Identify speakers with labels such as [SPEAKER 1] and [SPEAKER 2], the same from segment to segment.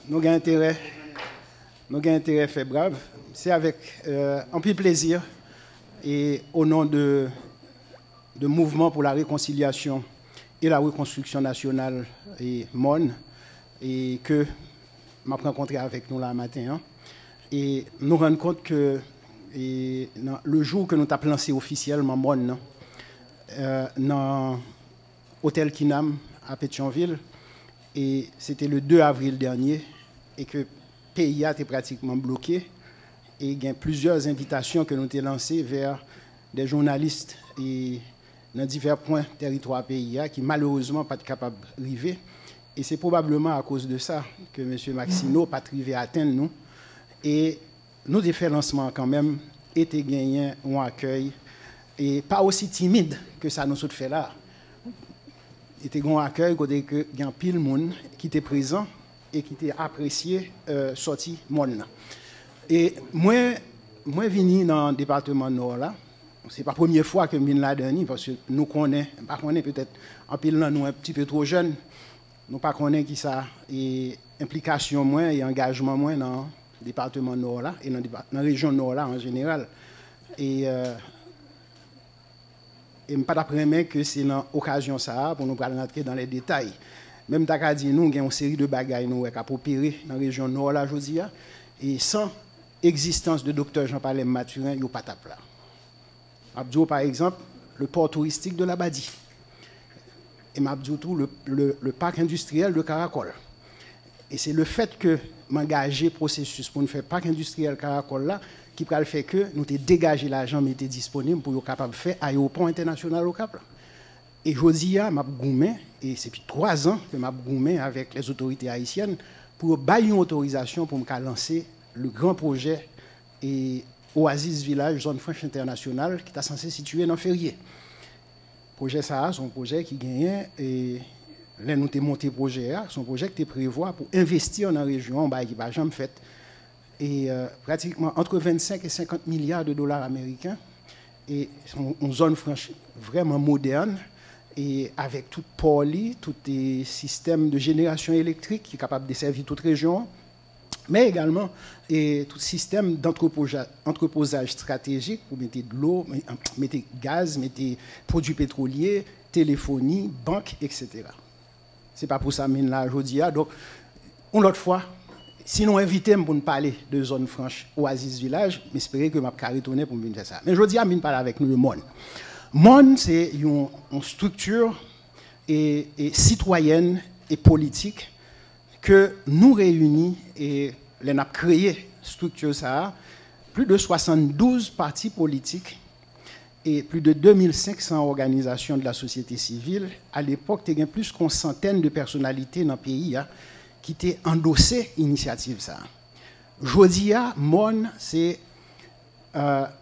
[SPEAKER 1] nous avons intérêt à faire brave. C'est avec un peu plaisir et au nom de Mouvement pour la réconciliation et la reconstruction nationale et MON et que m'a rencontré avec nous là matin. Hein, et nous rendre compte que le jour que nous avons lancé officiellement MON dans l'hôtel Kinam à Pétionville, et c'était le 2 avril dernier, et que le pays a été pratiquement bloqué, et il y a plusieurs invitations que nous avons lancées vers des journalistes et dans divers points territoire pays qui malheureusement pas capables d'arriver. Et c'est probablement à cause de ça que M. Maxineau n'a pas arrivé à atteindre nous. Et nous avons fait lancement quand même, été gagné un accueil, et pas aussi timide que ça nous a fait là. Il était un accueil côté que il y a pile monde qui était présent et qui était apprécié sorti monde. Et moi venu dans le département nord là, c'est pas la première fois que je viens là-dedans parce que nous connaissons peut-être en pile là nous un petit peu trop jeunes, nous pas connaissons qui ça et implication moins et engagement moins dans le département nord là et dans la région nord là en général. Et je ne pas d'après que c'est dans l'occasion ça pour nous rentrer dans les détails. Même t'as dit nous avons une série de bagages nous qui opérer dans la région nord là aujourd'hui et sans existence de docteur Jean-Paul Mathurin, il n'y a pas de là. Abdou par exemple le port touristique de la Badi. Et Mabdou tout le parc industriel de Caracol. Et c'est le fait que m'engager processus pour nous faire parc industriel Caracol là qui va le faire que nous avons dégagé l'argent mais était disponible pour être capable de faire aéroport international au Cap. Et aujourd'hui, et c'est depuis 3 ans que je avec les autorités haïtiennes pour bailler une autorisation pour me lancer le grand projet et Oasis Village, zone franche internationale, qui est censé situer dans Ferrier. Le projet ça, c'est un projet qui gagne et là nous avons monté le projet, c'est un projet qui prévoit pour investir dans la région, qui va jamais fait. Et pratiquement entre 25 et 50 milliards de dollars américains. Et c'est une zone franche vraiment moderne et avec tout poli, tout les systèmes de génération électrique qui est capable de servir toute région, mais également et tout système d'entreposage stratégique pour mettre de l'eau, mettre gaz, mettre produits pétroliers, téléphonie, banque, etc. Ce n'est pas pour ça que je là aujourd'hui. Donc, une autre fois, si nous invitons pour nous parler de zone franche Oasis Village, j'espère que je vais retourner pour me faire ça. Mais aujourd'hui, je vais parler avec nous de MON. MON, c'est une structure et citoyenne et politique que nous réunit et nous avons créé structure ça, plus de 72 partis politiques et plus de 2500 organisations de la société civile. À l'époque, il y a plus qu'une centaine de personnalités dans le pays qui étaient endossé l'initiative ça. Aujourd'hui, MON, c'est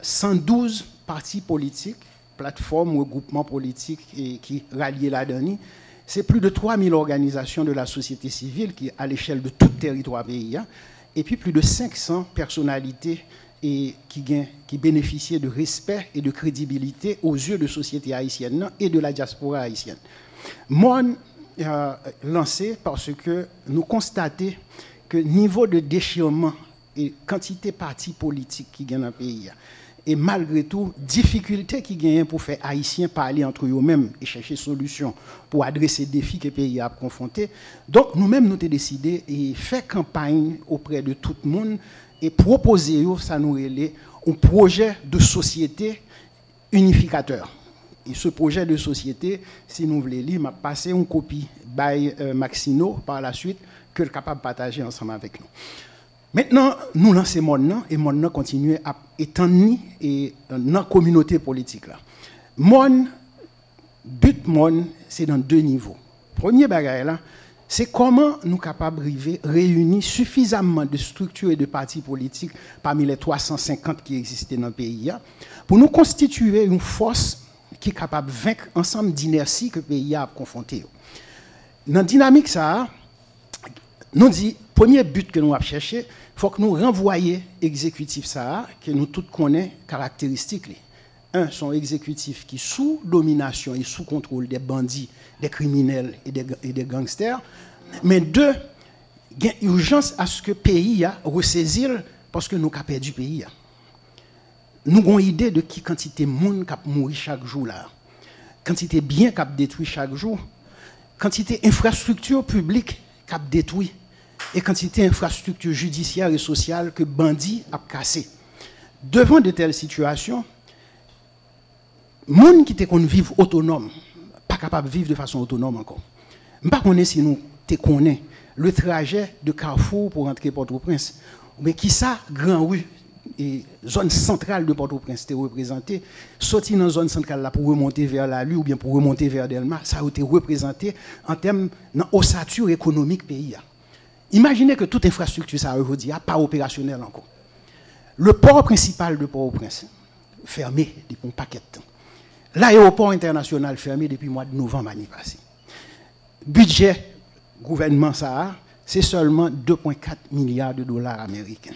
[SPEAKER 1] 112 partis politiques, plateformes ou groupements politiques qui rallient là-dedans. C'est plus de 3000 organisations de la société civile qui à l'échelle de tout le territoire pays. Et puis plus de 500 personnalités qui bénéficiaient de respect et de crédibilité aux yeux de la société haïtienne et de la diaspora haïtienne. MON lancé parce que nous constatons que le niveau de déchirement et quantité de partis politiques qui gagnent dans le pays, et malgré tout, difficulté qui gagnent pour faire Haïtiens parler entre eux-mêmes et chercher solutions pour adresser les défis que le pays a confrontés. Donc nous-mêmes, nous avons décidé de faire campagne auprès de tout le monde et proposer, ça nous relève, un projet de société unificateur. Et ce projet de société, si nous voulons lire, m'a passé une copie by Maxino par la suite que le capable de partager ensemble avec nous. Maintenant, nous lançons MON et MON continue à étendre et dans la communauté politique là. MON, but MON, c'est dans 2 niveaux. Premier bagage là, c'est comment nous sommes capables de réunir suffisamment de structures et de partis politiques parmi les 350 qui existaient dans le pays pour nous constituer une force qui est capable de vaincre ensemble d'inertie que le pays a confronté. Dans la dynamique, ça, nous dit, premier but que nous avons cherché, il faut que nous renvoyions l'exécutif, ça, que nous tous connaissons caractéristiques. Un, son exécutif qui sous domination et sous contrôle des bandits, des criminels et des gangsters. Mais 2, Il y a urgence à ce que le pays ressaisir parce que nous avons perdu le pays. Nous avons une idée de qui quantité de monde qui mourir chaque jour là. Quantité de biens qui détruit chaque jour. Quantité d'infrastructures publiques qui détruit. Et quantité d'infrastructures judiciaires et sociales que bandits ont cassées. Devant de telles situations, les gens qui vivent autonome, pas capable de vivre de façon autonome encore. Je ne sais pas si nous connaissons le trajet de Carrefour pour rentrer Port-au-Prince. Mais qui ça, Grand Rue, et zone centrale de Port-au-Prince, était représenté, sorti dans la zone centrale là pour remonter vers la Lue ou bien pour remonter vers Delma, ça a été représenté en termes d'ossature économique pays. Imaginez que toute infrastructure, ça aujourd'hui, n'est pas opérationnelle encore. Le port principal de Port-au-Prince, fermé depuis un paquet de temps. L'aéroport international fermé depuis le mois de novembre l'année passée. Budget gouvernement ça, c'est seulement 2,4 milliards de dollars américains.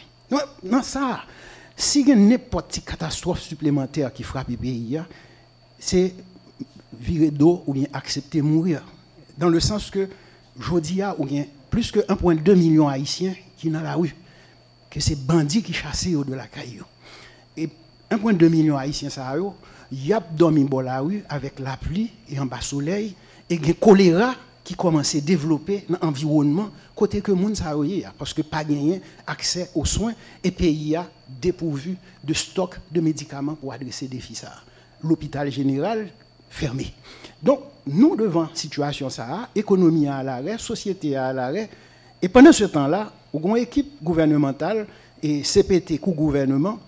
[SPEAKER 1] Non, ça, si il y a n'importe quelle catastrophe supplémentaire qui frappe le pays, c'est virer d'eau ou bien accepter de mourir. Dans le sens que, aujourd'hui, il y a plus que 1,2 million d'Haïtiens qui sont dans la rue. Que c'est bandits qui chassent de la caillou. Et 1,2 million d'Haïtiens, ça y a dormi dans la rue avec la pluie et en bas soleil, et il y a choléra qui commence à développer dans l'environnement côté que le monde parce que pas gagné accès aux soins et pays a dépourvu de stock de médicaments pour adresser des défis. L'hôpital général fermé. Donc, nous devant situation ça, économie à l'arrêt, société à l'arrêt, et pendant ce temps-là, il y a une équipe gouvernementale et CPT, gouvernement,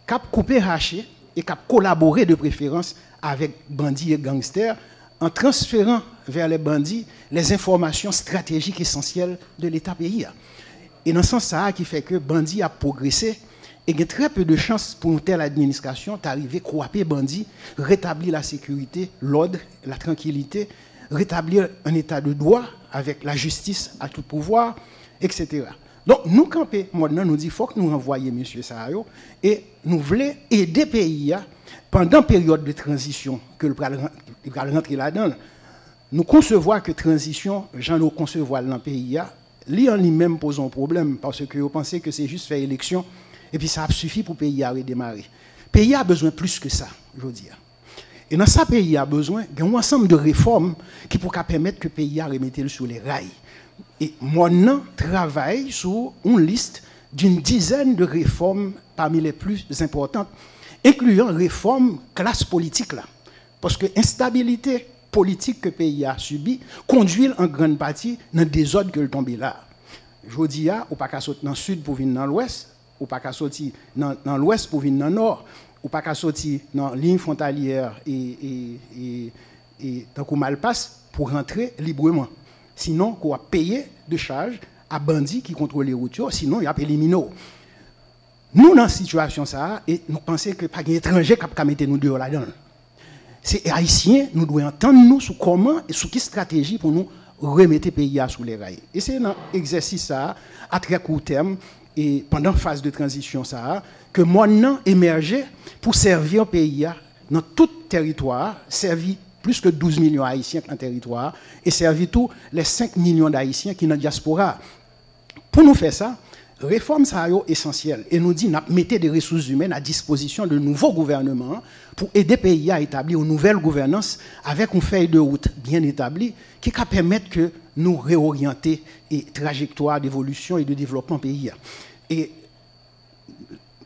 [SPEAKER 1] qui a coupé, raché et qui a collaboré de préférence avec bandits et gangsters en transférant vers les bandits les informations stratégiques essentielles de l'État pays. Et dans ce sens, ça qui fait que bandits a progressé et il y a très peu de chances pour une telle administration d'arriver à croiser bandits, rétablir la sécurité, l'ordre, la tranquillité, rétablir un état de droit avec la justice à tout pouvoir, etc. Donc, nous, campés, maintenant, nous disons qu'il faut que nous renvoyions M. Sahayo et nous voulons aider le pays pendant la période de transition que le va rentrer là-dedans. Nous concevons que transition, j'en ai concevoir dans le pays, lui en lui-même pose un problème parce que vous pensez que c'est juste faire élection et puis ça suffit pour le pays à redémarrer. Le pays a besoin plus que ça, je veux dire. Et dans ce pays a besoin d'un ensemble de réformes qui pourraient permettre que le pays a remettre sur les rails. Et moi, je travaille sur une liste d'une dizaine de réformes parmi les plus importantes, incluant réformes classe politique là. Parce que l'instabilité politique que le pays a subi conduit en grande partie dans le désordre que le tombé là. Je dis, ou pas qu'à sortir dans le sud pour venir dans l'ouest, ou pas qu'à sortir dans l'ouest pour venir dans le nord, ou pas qu'à sortir dans la ligne frontalière et tant qu'on mal passe pour rentrer librement. Sinon, qu'on va payer de charges à bandits qui contrôlent les routes, sinon il y a éliminé. Nous, dans cette situation, ça, et nous pensons que pas d'étrangers qui peuvent mettre nous dehors là-dedans. C'est haïtiens, nous devons entendre nous sur comment et sur quelle stratégie pour nous remettre le pays sous les rails. Et c'est un exercice ça, à très court terme et pendant la phase de transition ça, que moi non émergé pour servir le pays dans tout territoire, servir plus que 12 millions d'Haïtiens dans le territoire et servir tous les 5 millions d'Haïtiens qui sont dans la diaspora. Pour nous faire ça, réforme ça est essentielle et nous dit mettez des ressources humaines à disposition de nouveaux gouvernements pour aider le pays à établir une nouvelle gouvernance avec une feuille de route bien établie qui va permettre que nous réorienter et trajectoire d'évolution et de développement pays. Et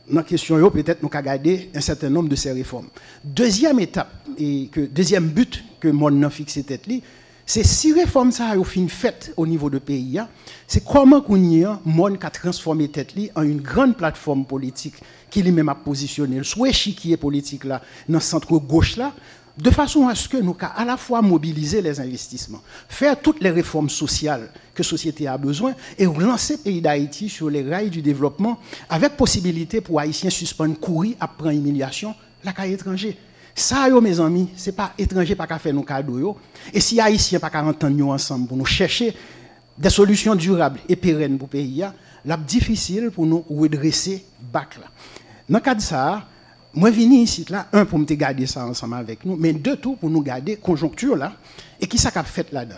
[SPEAKER 1] dans la question, peut-être nous avons gardé un certain nombre de ces réformes. Deuxième étape, et deuxième but que mon a fixé tête, c'est si réforme ça a fin faite au niveau de pays, c'est comment qu'on y a monde qui a transformé tête en une grande plateforme politique qui lui-même a positionné sur l'échiquier politique là, dans le centre gauche là, de façon à ce que nous à la fois mobiliser les investissements, faire toutes les réformes sociales que la société a besoin et relancer le pays d'Haïti sur les rails du développement avec possibilité pour Haïtiens suspendre courir après humiliation la caille étranger. Ça, mes amis, ce n'est pas étranger pas qu'à faire nos cadeaux. Et si Haïtiens pas qu'à entendre ensemble pour nous chercher des solutions durables et pérennes pour le pays, c'est difficile pour nous redresser bac là. Dans le cas de ça, moi, je viens ici, là, un, pour me garder ça ensemble avec nous, mais deux, tout, pour nous garder la conjoncture là, et qui ça qu'a fait là-dedans.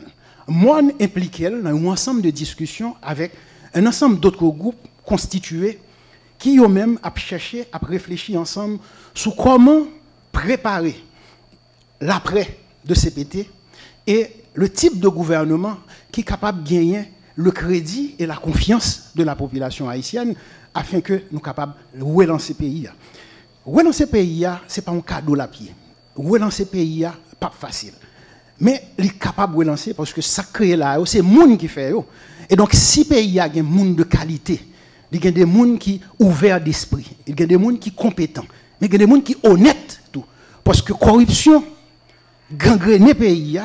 [SPEAKER 1] Moi, impliqué dans un ensemble de discussions avec un ensemble d'autres groupes constitués qui eux-mêmes ont cherché, à réfléchir ensemble sur comment préparer l'après de CPT et le type de gouvernement qui est capable de gagner le crédit et la confiance de la population haïtienne afin que nous soyons capables de relancer le pays. Relancer le pays, ce n'est pas un cadeau à pied. Relancer le pays, ce n'est pas facile. Mais il est capable de relancer parce que ça crée là, c'est le monde qui fait. Et donc, si le pays a des gens de qualité, il y a des gens qui sont ouverts d'esprit, il y a des gens qui sont compétents, mais il y a des gens qui sont honnêtes. Tout. Parce que corruption, gangréner le pays,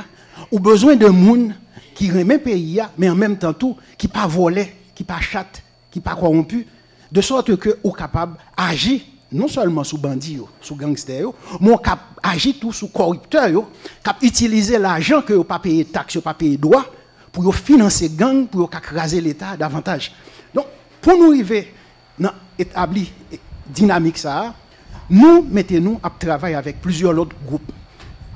[SPEAKER 1] ou besoin de gens qui remettent le pays, mais en même temps tout, qui ne pas voler, qui ne pas chatte, qui ne pas corrompu, de sorte que vous êtes capable d'agir non seulement sous bandits, sous gangsters, mais vous agir tout sous corrupteurs, qui utiliser l'argent que vous n'avez pas payé taxes, vous n'avez pas payé droits, pour financer les gangs, pour écraser l'État davantage. Donc, pour nous arriver à établir dynamique ça, nous mettons-nous à travailler avec plusieurs autres groupes.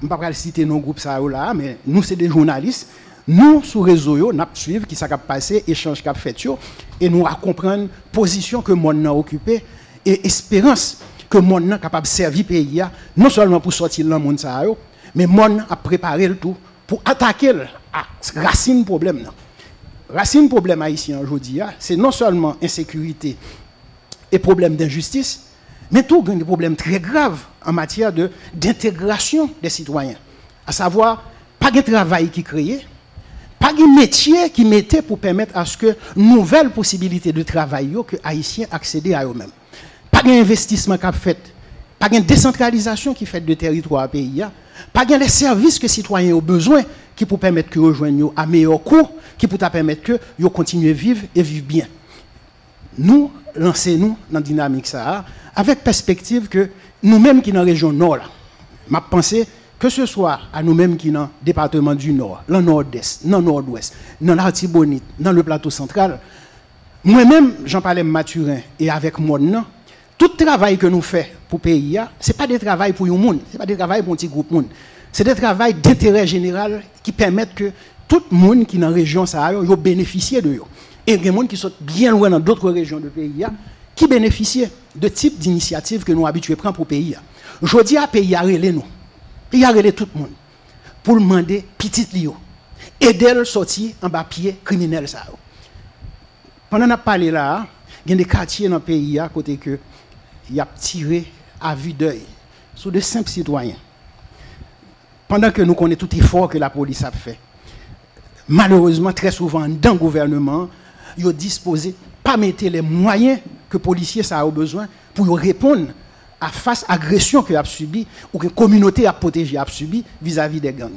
[SPEAKER 1] Je ne vais pas citer nos groupes ça là, mais nous, c'est des journalistes. Nous, sur les réseaux, nous suivons qui s'est passé, échange qui a fait, et nous comprendre la position que le monde a occupée et l'espérance que le monde est capable de servir le pays, non seulement pour sortir dans le monde, mais le monde a préparé le tout pour attaquer la racine problème. Racine problème haïtien aujourd'hui, c'est non seulement insécurité et problème d'injustice, mais tout des problèmes très graves en matière d'intégration des citoyens. À savoir, pas de travail qui créé, pas de métier qui mettait pour permettre à ce que nouvelles possibilités de travail que les Haïtiens accèdent à eux-mêmes. Pas d'investissement qui a fait, pas de décentralisation qui fait de territoire à pays, pas de services que les citoyens ont besoin qui pour permettre que rejoignent à meilleur coût, qui pour permettre que ils continuent à vivre et vivre bien. Nous lançons-nous dans la dynamique ça avec perspective que nous-mêmes qui dans la région nord, je pense que ce soit à nous-mêmes qui dans le département du nord, dans le nord-est, dans le nord-ouest, dans l'Artibonite, dans le plateau central, moi-même, Jean-Palais Mathurin, et avec moi, tout travail que nous faisons pour le pays, ce n'est pas des travail pour les gens, ce n'est pas des travail pour un petit groupe de monde. C'est des travail d'intérêt général qui permettent que tout le monde qui est dans la région Sahara bénéficie de eux. Et il y a des gens qui sont bien loin dans d'autres régions du pays qui bénéficient de types d'initiatives que nous habitués à prendre pour le pays. Je dis à le pays à relais nous. Le pays à relais tout le monde pour demander petit lio. Aider le sortir en bas pied criminel. Pendant qu'on a parlé là, il y a des quartiers dans le pays à côté que il y a tiré à vue d'œil sur de simples citoyens. Pendant que nous connaissons tout effort que la police a fait, malheureusement, très souvent, dans le gouvernement, ils ont disposé pas mettre les moyens que les policiers ont besoin pour répondre à face agression que a subi ou que la communauté a protégé a subi vis-à-vis des gangs.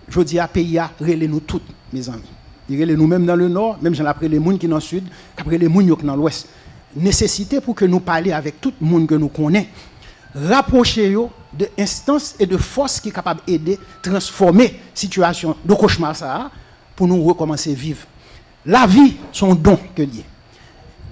[SPEAKER 1] Je dis à pays à relais nous toutes, mes amis. Relais nous-mêmes dans le nord, même j'en après les gens qui sont dans le sud, après les gens qui sont dans l'ouest. Nécessité pour que nous parlions avec tout le monde que nous connaissons, rapprocher de instances et de forces qui sont capables d'aider, transformer la situation de cauchemar ça pour nous recommencer à vivre. La vie, c'est un don que lié.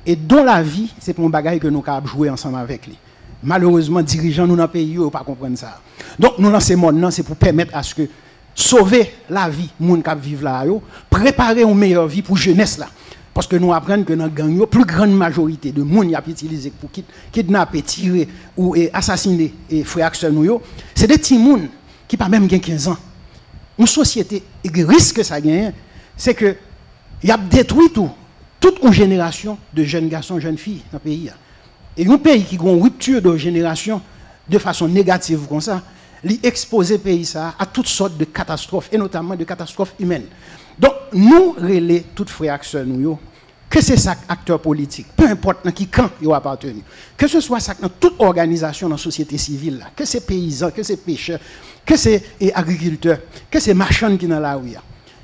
[SPEAKER 1] Et dans la vie, c'est pour un bagage que nous avons jouer ensemble avec lui. Malheureusement, dirigeants nous dans le pays, ils ne pas comprendre ça. Donc, nous, dans ce monde, c'est pour permettre à ce que sauver la vie, les gens qui vivent là, préparer une meilleure vie pour la jeunesse là. Parce que nous apprenons que dans le gang, la plus grande majorité de gens qui ont utilisé pour kidnapper, tirer ou assassiner et frères et nous, c'est des petits gens qui n'ont pas même 15 ans. Une société, le risque que ça gagne, c'est que il y a détruit toute une génération de jeunes garçons, jeunes filles dans le pays. Et un pays qui a une rupture de génération de façon négative comme ça, il expose le pays ça à toutes sortes de catastrophes, et notamment de catastrophes humaines. Donc, nous relais toutes frères et sœurs, que c'est ça acteur politique, peu importe dans qui camp ils appartiennent, que ce soit ça dans toute organisation dans la société civile, là, que c'est paysans, que c'est pêcheurs, que c'est agriculteurs, que c'est marchands qui sont dans la rue,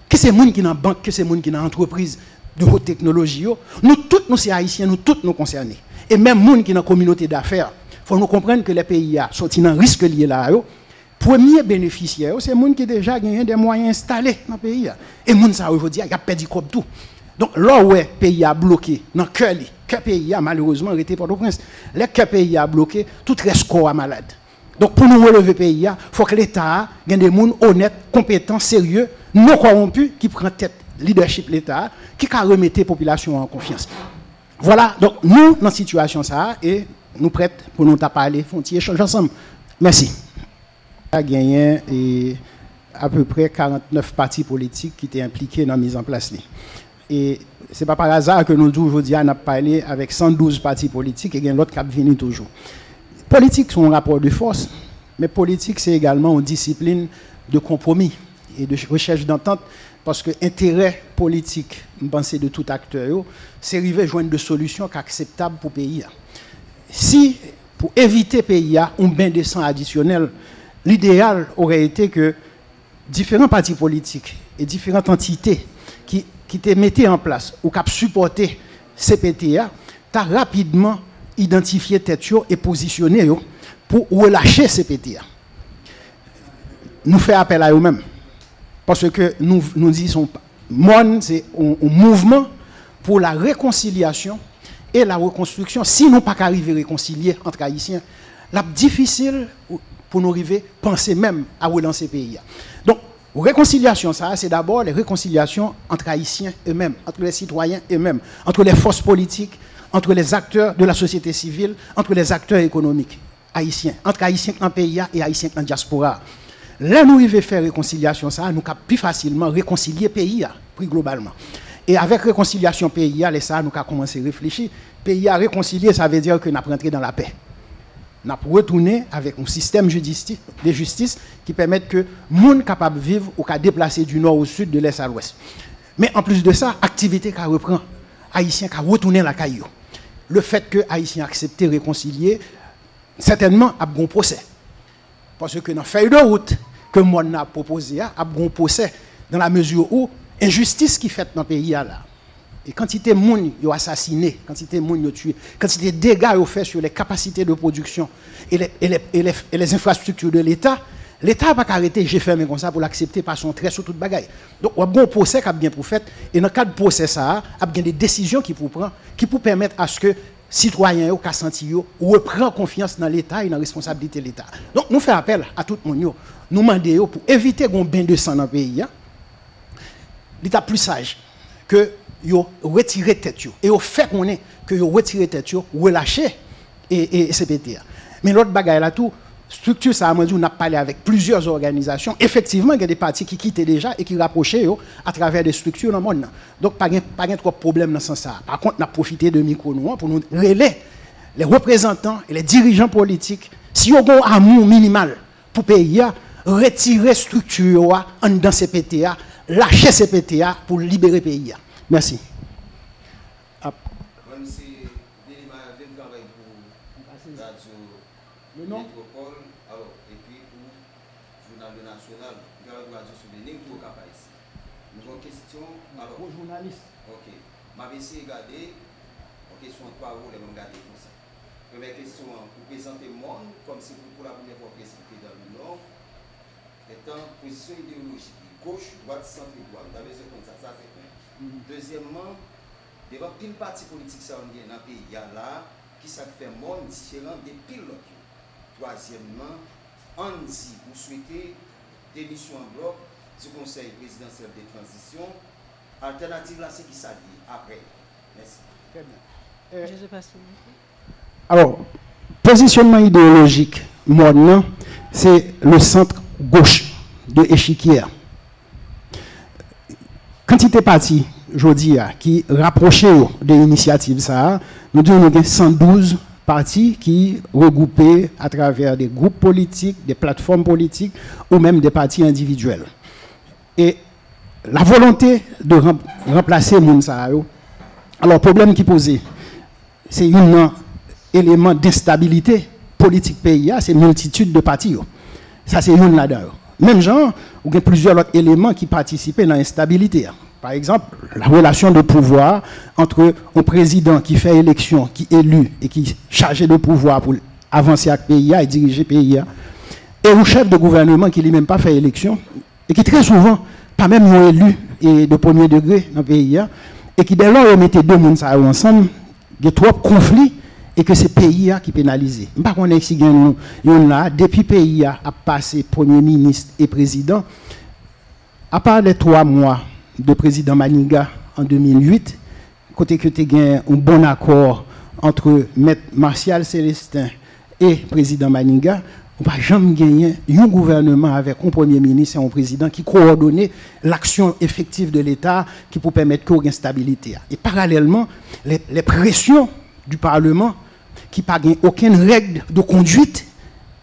[SPEAKER 1] que c'est gens qui sont dans la banque, que c'est gens qui sont dans l'entreprise de haute technologie, nous tous, nous sommes haïtiens, nous tous nous concernés. Et même gens qui sont dans la communauté d'affaires, il faut nous comprendre que les pays sont dans un risque lié là. Premier bénéficiaire, c'est les gens qui ont déjà gagné des moyens installés dans le pays. Et les gens aujourd'hui, ils ont perdu comme tout. Donc là où le pays a bloqué, dans le cœur, le pays a malheureusement arrêté Port-au-Prince. Le pays a bloqué, tout reste corps malade. Donc pour nous relever le pays, il faut que l'État ait des gens honnêtes, compétents, sérieux, non corrompus, qui prennent tête leadership l'État qui a remettre la population en confiance. Voilà, donc nous, dans cette situation, ça, et nous prêts pour nous parler, font échanger ensemble. Merci. On a gagné à peu près 49 partis politiques qui étaient impliqués dans la mise en place. Et ce n'est pas par hasard que nous, aujourd'hui, on a parlé avec 112 partis politiques et il y a l'autre qui a venu toujours. Politique, c'est un rapport de force, mais politique, c'est également une discipline de compromis et de recherche d'entente, parce que l'intérêt politique, je pense, de tout acteur, c'est arriver à joindre des solutions acceptables pour le pays. Si, pour éviter le pays, un bain de sang additionnel, l'idéal aurait été que différents partis politiques et différentes entités qui te mettaient en place ou qui supportaient CPTA, tu as rapidement identifié tête et positionné pour relâcher CPTA. Nous faisons appel à eux-mêmes. Parce que nous disons, MON, c'est un mouvement pour la réconciliation et la reconstruction. Si nous ne pouvons pas arriver à réconcilier entre Haïtiens, c'est difficile pour nous arriver à penser même à relancer le pays. Donc, réconciliation, ça, c'est d'abord les réconciliations entre Haïtiens eux-mêmes, entre les citoyens eux-mêmes, entre les forces politiques, entre les acteurs de la société civile, entre les acteurs économiques haïtiens, entre Haïtiens en pays et Haïtiens en diaspora. Là, nous arrivons à faire réconciliation, ça, nous pouvons plus facilement réconcilier le pays, plus globalement. Et avec réconciliation pays, ça, nous avons commencé à réfléchir. Pays à réconcilier, ça veut dire que nous avons rentré dans la paix. Nous avons retourné avec un système de justice qui permet que les gens capables de vivre ou de déplacer du nord au sud, de l'est à l'ouest. Mais en plus de ça, l'activité qui reprend, Haïtiens qui retourné la caillou. Le fait que les Haïtiens acceptent de réconcilier, certainement, a un procès. Parce que dans la feuille de route que moi a proposé, a un procès dans la mesure où injustice qui fait dans le pays là. Et quantité de gens qui ont assassiné, quantité de gens qui ont tué, quantité de dégâts qui ont fait sur les capacités de production et les infrastructures de l'État, l'État n'a pas arrêté, j'ai fait comme ça pour l'accepter par son trait sur toute bagaille. Donc, il y a un bon procès qui a bien pour fait. Et dans le cadre du procès, ça a bien des décisions qui pour prendre, qui pour permettre à ce que citoyens qui senti reprennent confiance dans l'État et dans la responsabilité de l'État. Donc, nous faisons appel à tout le monde. Nous demandons pour éviter un bain de sang dans le pays. L'État plus sage que retirer tête et au fait qu'on est que retirer tête relâcher et CPTA. Mais l'autre bagaille là tout structure ça on a parlé avec plusieurs organisations. Effectivement, il y a des partis qui quittent déjà et qui rapprochaient à travers des structures dans le monde. Donc pas trop de problème dans ce sens ça. Par contre, on a profité de micro nous pour nous relayer les représentants et les dirigeants politiques si on a un amour minimal pour pays retirer structure en dans CPTA, lâcher CPTA pour libérer le pays. Merci.
[SPEAKER 2] Le nom alors, et puis pour journal national, radio souverain pour Cap ici. Nous avons une question. Alors,
[SPEAKER 1] pour journaliste.
[SPEAKER 2] Ok. Ma essayé de regarder. En question de parole, et me regarder comme ça. Première question, pour présenter le monde, comme si pour la première fois présenté dans le Nord, étant position idéologique, gauche, droite, centre et droite. Vous avez comme ça, ça c'est bien. Deuxièmement, devant pile parti politique ça on dans le pays, il y a là qui ça fait monde différent des pilotes. Troisièmement, on dit vous souhaitez démission en bloc du Conseil présidentiel de transition. Alternative là, c'est qui ça dit après. Merci.
[SPEAKER 1] Très bien.
[SPEAKER 3] Je sais pas si.
[SPEAKER 1] Alors, positionnement idéologique, maintenant, c'est le centre gauche de l'échiquier. Quantité parti, je dis, qui rapprochait de l'initiative, ça, nous avons 112 partis qui regroupés à travers des groupes politiques, des plateformes politiques ou même des partis individuels. Et la volonté de remplacer Mounsa, alors le problème qui posait, c'est un élément d'instabilité politique pays, c'est une multitude de partis. Ça, c'est une là-dedans. Même genre, il y a plusieurs autres éléments qui participaient dans l'instabilité. Par exemple, la relation de pouvoir entre un président qui fait élection, qui est élu et qui est chargé de pouvoir pour avancer avec le pays et diriger le pays, et un chef de gouvernement qui n'a même pas fait élection et qui très souvent, pas même élu et de premier degré dans le pays, et qui dès lors mettait deux mondes ensemble, il y a trop de conflits et que c'est le pays qui est pénalisé. Je ne sais pas si depuis le pays a passé premier ministre et président, à part les 3 mois de président Maniga en 2008, côté que tu as un bon accord entre Maître Martial Célestin et président Maniga, on va jamais gagner un gouvernement avec un premier ministre et un président qui coordonne l'action effective de l'État qui peut permettre qu'il y ait une stabilité. Et parallèlement, les pressions du Parlement qui n'a aucune règle de conduite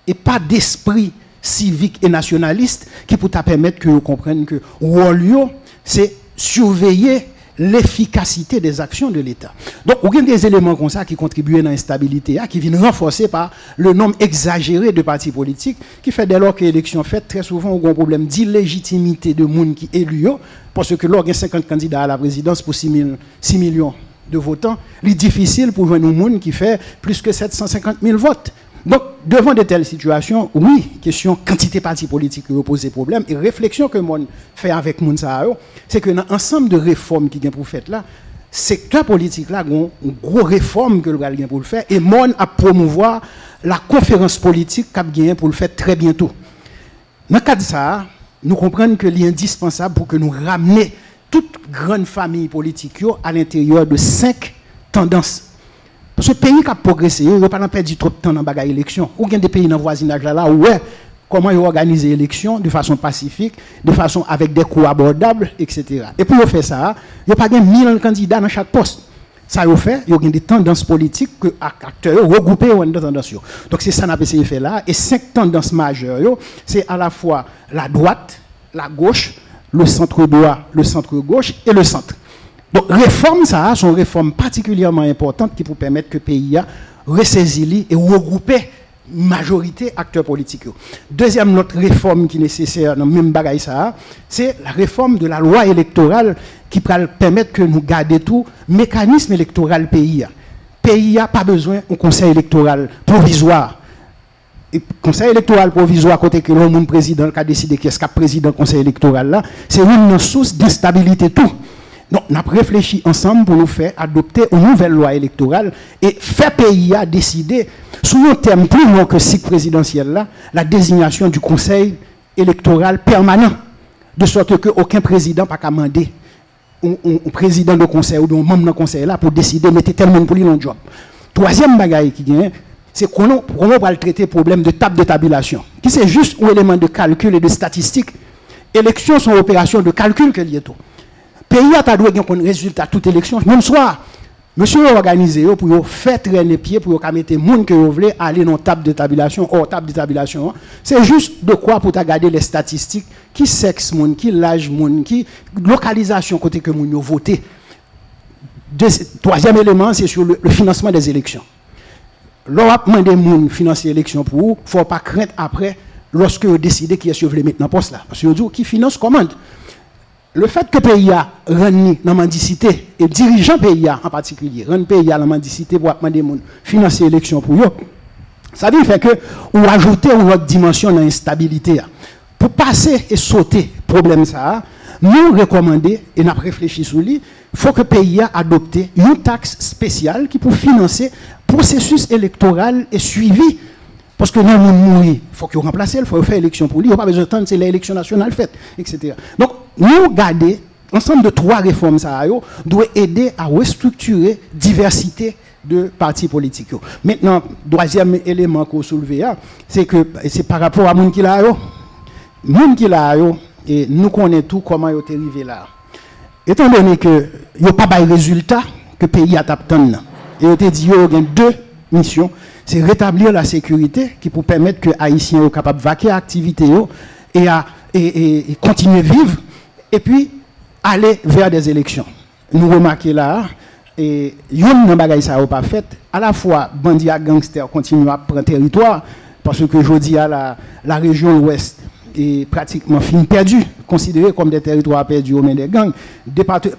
[SPEAKER 1] et pas d'esprit civique et nationaliste qui peut permettre que vous compreniez que le rôle, c'est surveiller l'efficacité des actions de l'État. Donc, il y a des éléments comme ça qui contribuent à l'instabilité, qui viennent renforcer par le nombre exagéré de partis politiques, qui fait dès lors que l'élection faite, très souvent, on a un problème d'illégitimité de monde qui est élu, parce que lorsqu'il y a 50 candidats à la présidence pour 6 millions de votants, il est difficile pour joindre un monde qui fait plus que 750 000 votes. Donc, devant de telles situations, oui, question quantité de partis politiques qui posent des problèmes, et réflexion que moi fait avec Mounsao, c'est que dans l'ensemble de réformes qui sont pour faire là, secteur politique là, une grosse réforme que le gars pour le faire, et moi à promouvoir la conférence politique qu'il a pour le faire très bientôt. Dans le cas de ça, nous comprenons que c'est indispensable pour que nous ramenions toute grande famille politique à l'intérieur de 5 tendances. Parce que le pays qui a progressé, il n'a pas perdu trop de temps dans la élection. Ou il y a des pays dans le voisinage là, ouais, comment ils organisent l'élection de façon pacifique, de façon avec des coûts abordables, etc. Et pour faire ça, il n'y a pas 1000 candidats dans chaque poste. Ça il fait, il y a des tendances politiques que acteurs regroupés dans des tendances. Donc c'est ça qu'on a essayé de faire là. Et 5 tendances majeures, c'est à la fois la droite, la gauche, le centre droit, le centre gauche et le centre. Donc, réformes, ça sont réformes particulièrement importantes qui pour permettre que le pays ressaisir et regrouper une majorité d'acteurs politiques. Deuxième autre réforme qui est nécessaire dans le même bagaille, c'est la réforme de la loi électorale qui va permettre que nous gardions tout mécanisme électoral pays. Le pays n'a pas besoin d'un conseil électoral provisoire. Le conseil électoral provisoire, côté que le président qui a décidé qui est le président du conseil électoral là, c'est une source d'instabilité tout. Donc, on a réfléchi ensemble pour nous faire adopter une nouvelle loi électorale et faire pays à décider, sous un terme plus long que le cycle présidentiel, là, la désignation du conseil électoral permanent. De sorte qu'aucun président n'a pas demander un président de conseil ou un membre de conseil là pour décider de mettre tel monde pour lui dans le job. Troisième bagaille qui vient, c'est comment on va traiter le problème de table de tabulation, qui c'est juste un élément de calcul et de statistique. Élections sont opérations de calcul que lié tout. Le pays a dû avoir un résultat de toute élection. Même soir, monsieur a organisé pour faire traîner pied, pour mettre les gens que vous voulez aller dans la table de tabulation, hors table de tabulation. C'est juste de quoi pour regarder les statistiques, qui sexe, qui l'âge, qui localisation côté que vous votez. Troisième élément, c'est sur le financement des élections. Lorsque vous demandez de financer l'élection pour vous, il ne faut pas craindre après, lorsque vous décidez qui est sur le mettre dans le poste là. Parce que vous dites qui finance commande. Le fait que le pays a rendu dans la mendicité, et dirigeant pays en particulier, rend le pays à la mendicité pour demander de financer l'élection pour eux, ça veut dire que vous ajoutez une autre dimension dans l'instabilité. Pour passer et sauter le problème, ça, nous recommandons, et nous avons réfléchi sur lui, il faut que le pays a adopté une taxe spéciale qui pour financer le processus électoral et suivi. Parce que nous, il faut qu'il remplace, il faut faire élection pour lui, il n'y a pas besoin d'attendre, c'est l'élection nationale faite, etc. Donc, nous garder ensemble de 3 réformes, ça doit aider à restructurer diversité de partis politiques. Maintenant, deuxième élément qu'on soulève, c'est que c'est par rapport à moun qui l'a et nous connaissons tout comment il est arrivé là. Étant donné que il n'y a pas de résultat que le pays a tapé, et il a dit qu'il y a 2 missions. C'est rétablir la sécurité qui peut permettre que les Haïtiens soient capables de vaquer à l'activité et continuer à vivre, et puis aller vers des élections. Nous remarquons là, et yon nan bagay ça pas fait, à la fois bandits et gangsters continuent à prendre territoire, parce que je dis à la région ouest est pratiquement perdu, considéré comme des territoires perdus aux mains des gangs.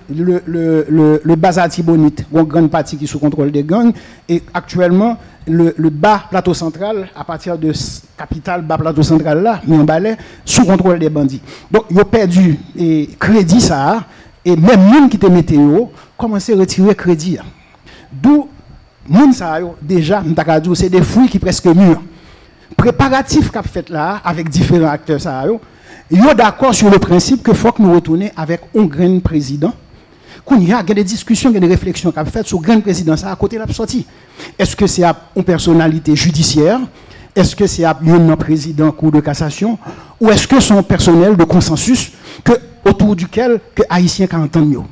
[SPEAKER 1] Le Bas Tibonite, une grande partie qui est sous contrôle des gangs, et actuellement, le bas plateau central, à partir de capitale bas plateau central là, mais en balai, sous contrôle des bandits. Donc, ils ont perdu et crédit ça, et même les gens qui étaient météo, commencent à retirer crédit. D'où, les gens déjà, c'est des fruits qui presque mûrs. Préparatifs qu'a fait là, avec différents acteurs, Ils sont d'accord sur le principe que faut que nous retournions avec un grand président. Qu'on y a des discussions, des réflexions qu'a fait sur le grand président ça à côté de la sortie. Est-ce que c'est une personnalité judiciaire? Est-ce que c'est un président cour de cassation? Ou est-ce que c'est un personnel de consensus autour duquel que Haïtiens entendent mieux?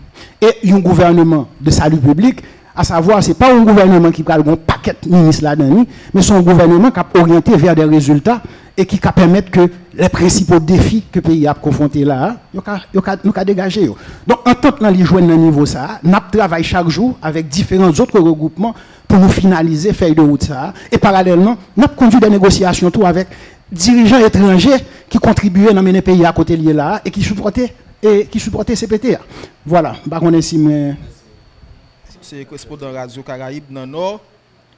[SPEAKER 1] Et un gouvernement de salut public, à savoir, ce n'est pas un gouvernement qui parle d'un paquet de ministres là-dedans, mais c'est un gouvernement qui a orienté vers des résultats et qui permet que les principaux défis que le pays a confrontés là, nous avons dégagé. Donc, en tant que nous jouons dans niveau ça, nous travaillons chaque jour avec différents autres regroupements pour nous finaliser feuille de route ça. Et parallèlement, nous avons conduit des négociations tout avec dirigeants étrangers qui contribuaient dans les pays à côté de là et qui supportaient CPTA. Voilà.
[SPEAKER 3] C'est le correspondant Radio Caraïbe dans le Nord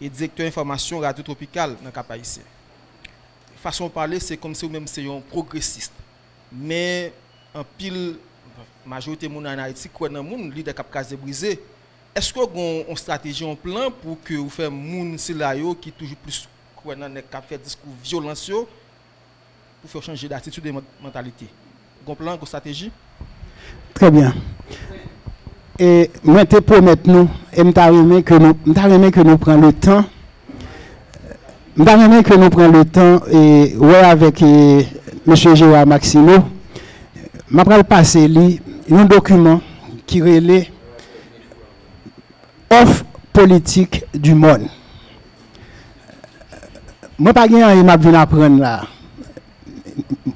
[SPEAKER 3] et directeur information Radio Tropicale dans le Cap Haïtien. Façon de parler, c'est comme si vous-même c'est un progressiste. Mais en pile, la majorité des gens en Haïti, qui est un leader qui est brisé. Est-ce que vous avez une stratégie, un plan pour que vous fassiez des gens qui toujours plus qui fait discours violents pour faire changer d'attitude et de mentalité? Vous avez un plan, une stratégie?
[SPEAKER 1] Très bien. Et moi, je te promets nous, et je t'arrive que nous prenions le temps. Je que nous prenions le temps et ouais avec M. Gérard Maximo, je vais passer un document qui relève offre politique du monde. Moi, pas rien et m'a venir apprendre là.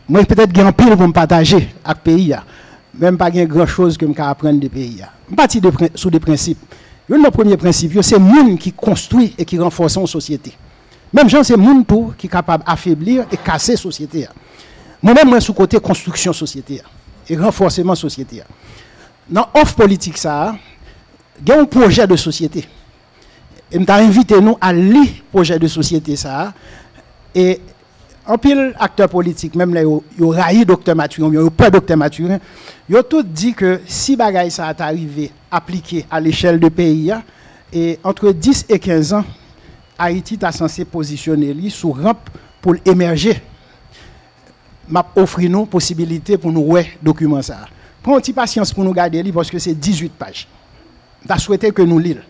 [SPEAKER 1] Moi, peut-être qu'il y a un pile pour me partager avec le pays. Même pas grand chose que je peux apprendre du pays. Je parti sous des principes. Le premier principe, c'est le monde qui construit et qui renforce une société. Même gens, c'est le monde qui est capable d'affaiblir et casser la société. Moi-même, je suis sous côté construction société et renforcement société. Dans l'offre politique, ça, il y a un projet de société. Et je invité nous à lire le projet de société. Ça, et en pile acteurs politiques, même là, il y a raillé Dr Mathurin, il y a pas Dr Mathurin, ils ont tout dit que si bagaille ça est arrivé, appliqué à l'échelle du pays, et entre 10 et 15 ans, Haïti est censé positionner lui sous rampe pour émerger. M'a offert nous possibilité pour nous ouais document ça. Prends un petit patience pour nous garder lui parce que c'est 18 pages. T'as souhaité que nous lisions.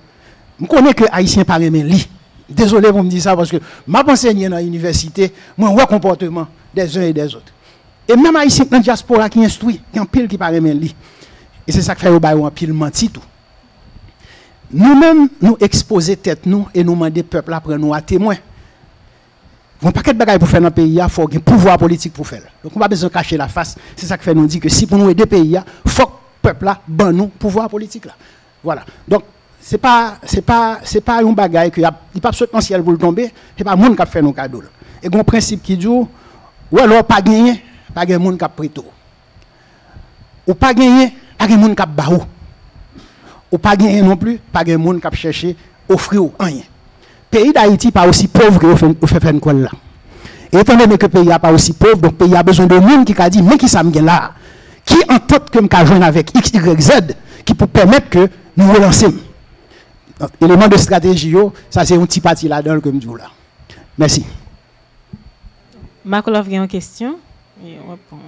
[SPEAKER 1] Je connais que Haïtien pas aimer lire. Désolé pour me dire ça parce que m'a enseigné dans l'université, moi ouais comportement des uns et des autres. Et même Haïtien dans la diaspora qui instruit, il y a un pile qui pas aimer lire. Et c'est ça qui fait au bail un pile menti tout. Nous-mêmes, nous exposer tête nous et nous demander peuple à prendre nous à témoin. Bon paquet de bagages pour faire dans le pays, il faut un pouvoir politique pour faire. Donc on n'a pas besoin de cacher la face. C'est ça qui fait nous dire que si pour nous aider le pays, il faut que le peuple là ban nous pouvoir politique là. Voilà. Donc c'est pas un bagage que il pas sauter dans le ciel pour le tomber, c'est pas monde qui fait nos cadeaux. Et un principe qui dit ou alors pas gagner, pas gain monde qui prêto. Ou pas gagner, pas gain monde qui baou. Ou pas gagner non plus, pas de monde qui chercher offrir rien. Le pays d'Haïti pas aussi pauvre que vous fait faire une là. Et étant donné que le pays n'est pas aussi pauvre, donc le pays a besoin de monde qui a dit mais qui ça me là, qui en tête que me joindre avec X, Y, Z, qui peut permettre que nous relancions. Élément de stratégie, ça c'est un petit parti là-dedans que je dis là. Merci.
[SPEAKER 4] Makolov a une question. Et on répond.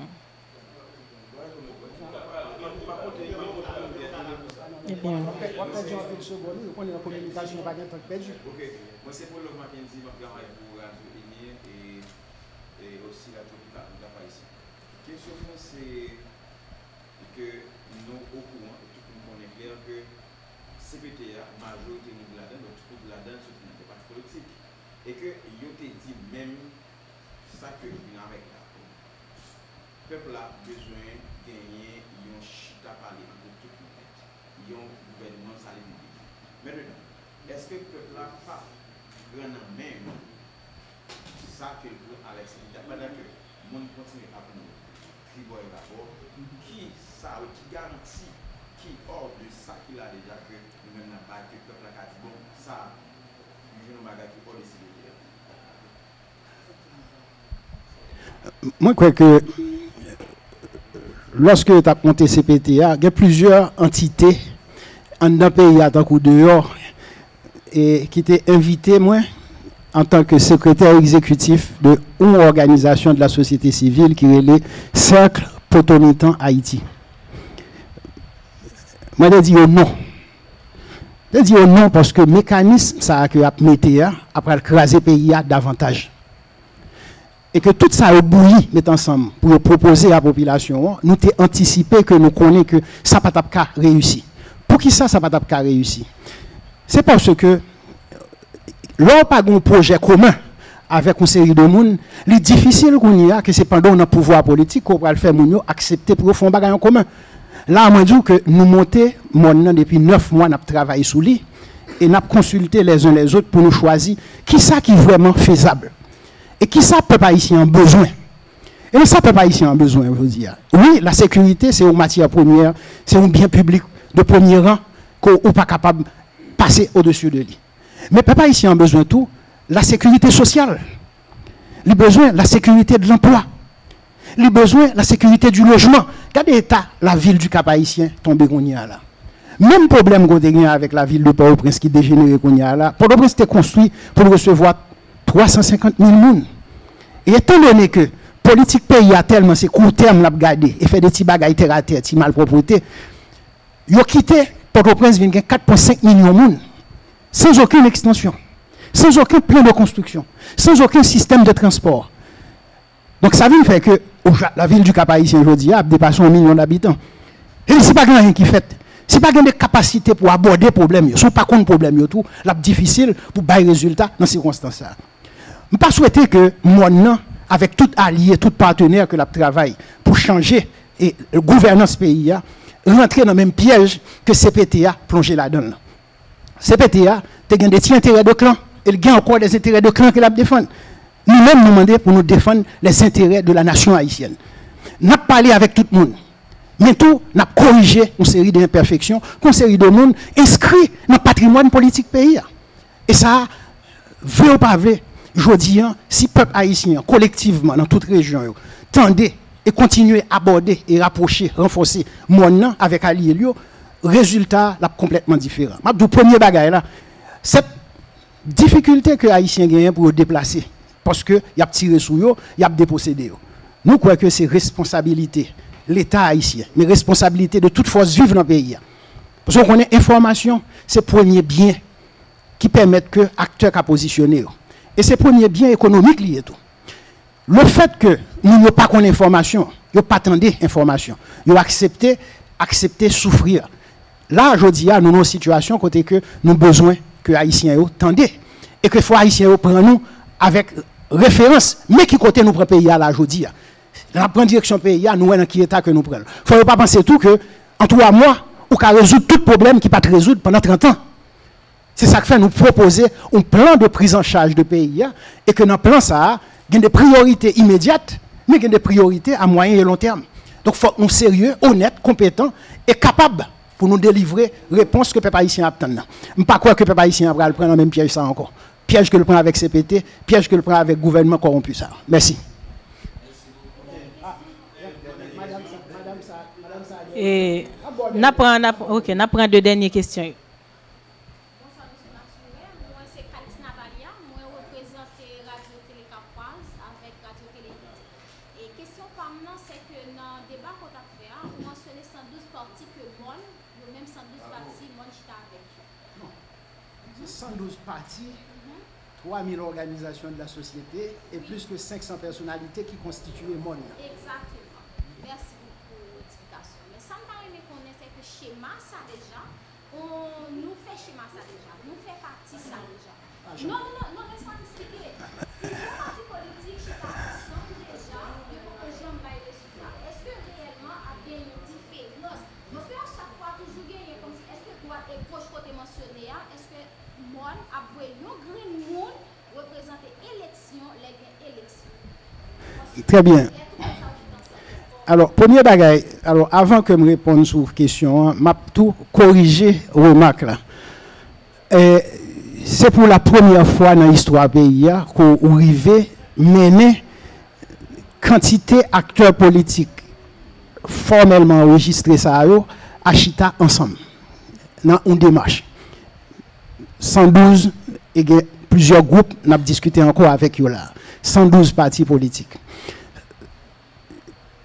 [SPEAKER 4] Eh bien.
[SPEAKER 2] Ok, moi c'est pour le Mackenzie, je travaille pour Radio Bénin et aussi la Tropicale de la Haïti. La question c'est que nous au courant, et tout le monde est clair que CPTA, majorité de la donne, donc tout de la donne, c'est une partie politique. Et que yo te dit même ça que nous venons avec là. Le peuple a besoin de gagner, ils ont chita parler entre tout le monde. Ils ont gouvernement salé public. Maintenant, est-ce que le peuple n'a pas grand même ça que le avec CPTA pendant que le monde continue à nous criboyer d'abord, qui ça qui garantit, qui hors de ça qu'il a déjà que nous-mêmes n'a pas que le peuple a dit bon, ça, nous venons bagarre qui hors de CPTA.
[SPEAKER 1] Moi, je crois que lorsque tu as monté CPTA, il y a plusieurs entités en un pays à tant que dehors et qui t'ont invité moi en tant que secrétaire exécutif de une organisation de la société civile qui est le Cercle Potomitan Haïti. Moi, je dis non. Je dis non parce que le mécanisme, ça a que mettre après craser le pays davantage. Et que tout ça est bouilli, met ensemble, pour proposer à la population, nous t'ai anticipé que nous connaissons que ça ne va pas réussir. Pour qui ça ne va pas réussir? C'est parce que, l'on pas un projet commun avec une série de monde, c'est difficile qu'on y a, que c'est pendant un pouvoir politique qu'on va le faire accepter pour faire un bagage en commun. Là, on dit que nous montons depuis 9 mois, nous travaillé sous lui et nous consulté les uns les autres pour nous choisir qui ça qui est vraiment faisable. Et qui ça peut pas ici en besoin. Et ça peut pas ici en besoin, je veux dire. Oui, la sécurité, c'est une matière première, c'est un bien public de premier rang qu'on n'est pas capable de passer au-dessus de lui. Mais peut pas ici en besoin tout, la sécurité sociale. Les besoins, la sécurité de l'emploi. Les besoins, la sécurité du logement. Regardez l'état, la ville du Cap-Haïtien tombée qu'on y a là. Même problème qu'on a avec la ville de Port-au-Prince qui dégénéré qu'on y a là. Port-au-Prince était construit pour recevoir 350 000 personnes. Et étant donné que politique pays a tellement c'est court terme l'a gardé et fait des petits bagages terre à terre, petits malpropreté, ils ont quitté Port-au-Prince 4,5 millions de monde sans aucune extension, sans aucun plan de construction, sans aucun système de transport. Donc ça veut faire que la ville du Cap-Haïtien aujourd'hui a dépassé 1 million d'habitants. Et ce n'est pas rien qui fait. Ce n'est pas de capacité pour aborder les problèmes. Ce ne sont pas contre problème tout. C'est difficile pour avoir des résultats dans ces circonstances. Je ne pas souhaiter que moi, avec tout allié, tout partenaire que la travaille pour changer et la gouvernance pays, rentrer dans le même piège que CPTA plongé là-dedans. CPTA, tu as des petits intérêts de clan. Et il y a encore des intérêts de clan que la défendent. Nous-mêmes, nous demandons pour nous défendre les intérêts de la nation haïtienne. Nous avons parlé avec tout le monde. Mais tout, nous avons corrigé une série d'imperfections, une série de monde inscrits dans le patrimoine politique pays. Et ça, veut ou pas veut, je dis, si le peuple haïtien, collectivement, dans toute région, tendez et continuez à aborder et rapprocher, renforcer mon avec alliés, le résultat est complètement différent. Le premier bagage là, cette difficulté que les Haïtiens gagnent pour se déplacer, parce qu'il y a tiré sur eux, il y a dépossédé. Nous croyons que c'est responsabilité, l'État haïtien, mais responsabilité de toute force vive dans le pays. Parce qu'on connaît information, c'est le premier bien qui permet que l'acteur a positionné. Et c'est le premier bien économique lié tout. Le fait que nous n'avons pas qu'on information, nous n'avons pas attendu information, nous accepté souffrir. Là, je dis, nous avons une situation côté que nous avons besoin que les Haïtiens tendent et que les Haïtiens prennent nous avec référence, mais qui côté nous prenons pays là aujourd'hui. Dans la direction pays, nous voyons qui état que nous prenons. Il ne faut pas penser tout que en 3 mois, on peut résoudre tout problème qui ne peut pas résoudre pendant 30 ans. C'est ça qui fait nous proposer un plan de prise en charge de pays et que dans le plan, ça il y a des priorités immédiates, mais il y a des priorités à moyen et long terme. Donc il faut être sérieux, honnête, compétent et capable pour nous délivrer réponse que le peuple haïtien attend. Je ne pas croire que le peuple haïtien va prendre le même piège ça encore. Piège que le prend avec CPT, piège que le prend avec le gouvernement corrompu ça. Merci.
[SPEAKER 4] Et on apprend 2 dernières questions.
[SPEAKER 1] Partis, 3000 organisations de la société et plus que 500 personnalités qui constituent le monde.
[SPEAKER 5] Exactement. Merci beaucoup pour l'explication. Mais ça me connaît c'est que schéma ça déjà, on nous fait schéma ça déjà, nous fait partie ça déjà. Non, laisse-moi t'expliquer. Le parti politique qui est ensemble déjà, de projet en bail de résultat. Est-ce que réellement a bien une différence? Parce que à chaque fois toujours gagner comme si est-ce que droite et gauche côté mentionné, est-ce que moi après le grand monde représenter élection les élections.
[SPEAKER 1] Très bien. Alors premier bagage, alors avant que me réponde sur la question, m'a tout corriger remarque là. C'est pour la première fois dans l'histoire du pays qu'on arrive mener quantité d'acteurs politiques formellement enregistrés ça à chita ensemble dans une démarche. 112 et plusieurs groupes, nous avons discuté encore avec eux là. 112 partis politiques.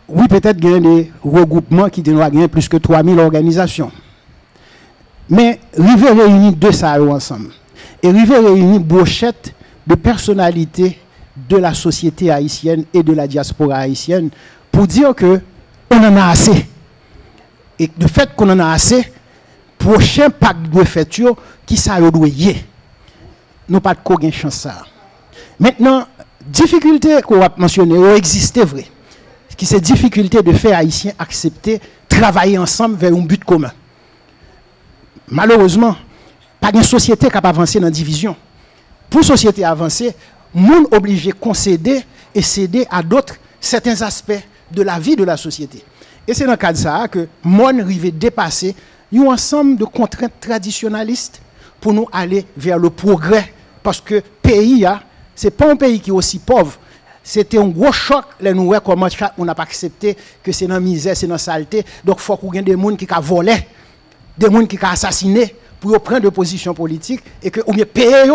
[SPEAKER 1] Oui, peut-être qu'il y a des regroupements qui doivent gagner plus que 3000 organisations. Mais river réunit deux ça ensemble. Et river réunit brochette de personnalités de la société haïtienne et de la diaspora haïtienne pour dire que on en a assez. Et le fait qu'on en a assez, prochain pacte de fêture qui ça doit y est. Nous pas de quoi chance ça. Maintenant, difficulté qu'on a mentionné existait vrai. Qui c'est difficulté de faire haïtiens accepter travailler ensemble vers un but commun. Malheureusement, pas une société capable d'avancer dans la division. Pour une société avancer, monde obligé de concéder et céder à d'autres certains aspects de la vie de la société. Et c'est dans le cas de ça que monde arrive dépasser un ensemble de contraintes traditionnalistes pour nous aller vers le progrès. Parce que pays, ce n'est pas un pays qui est aussi pauvre. C'était un gros choc, les nous voyons comment on n'a pas accepté que c'est dans la misère, c'est dans la saleté. Donc il faut qu'il y ait des gens qui ont volé, des gens qui ont assassiné pour prendre des positions politiques et que on paye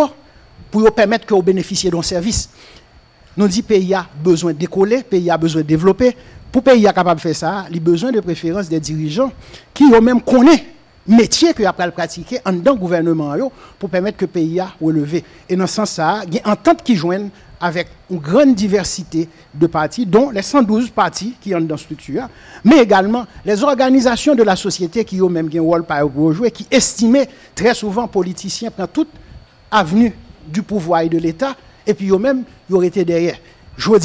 [SPEAKER 1] pour permettre que vous bénéficiez d'un service. Nous disons que le pays a besoin de décoller, le pays a besoin de développer. Pour le pays capable de faire ça, il a besoin de préférence des dirigeants qui ont même connaissent le métier que après le pratiquer en dans le gouvernement pour permettre que le pays a relevé. Et dans ce sens, il y a une entente qui joignent avec une grande diversité de partis, dont les 112 partis qui sont dans la structure, mais également les organisations de la société qui ont même un rôle pour jouer, qui estimaient très souvent politiciens prennent toute avenue du pouvoir et de l'État, et puis eux-mêmes, ils auraient été derrière. Je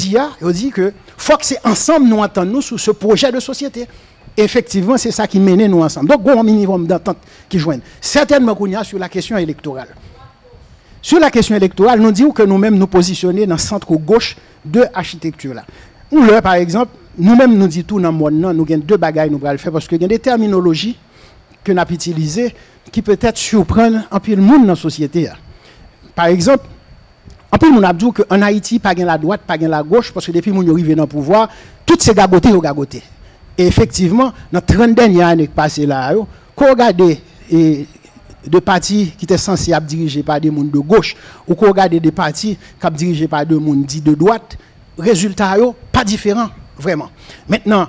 [SPEAKER 1] dis que faut que c'est ensemble nous entendons sur ce projet de société. Et effectivement, c'est ça qui mène nous ensemble. Donc, il y a un minimum d'entente qui joignent. Certainement, qu'on y a sur la question électorale. Sur la question électorale, nous disons que nous-mêmes nous positionnons dans le centre gauche de l'architecture. Par exemple, nous-mêmes nous disons tout dans le monde, nous avons deux bagages nous allons faire parce qu'il y a des terminologies que nous avons utilisées qui peut-être surprennent un peu le monde dans la société. Par exemple, un peu, nous avons dit qu'en Haïti, pas la droite, pas la gauche, parce que depuis que nous arrivons dans le pouvoir, toutes ces gagotés ont gagoté. Et effectivement, dans les 30 dernières années passées là, quand on regarde de partis qui étaient censés être dirigés par des gens de gauche, ou qu'on regarde des partis qui sont dirigés par des gens dits de droite, résultat pas différent, vraiment. Maintenant,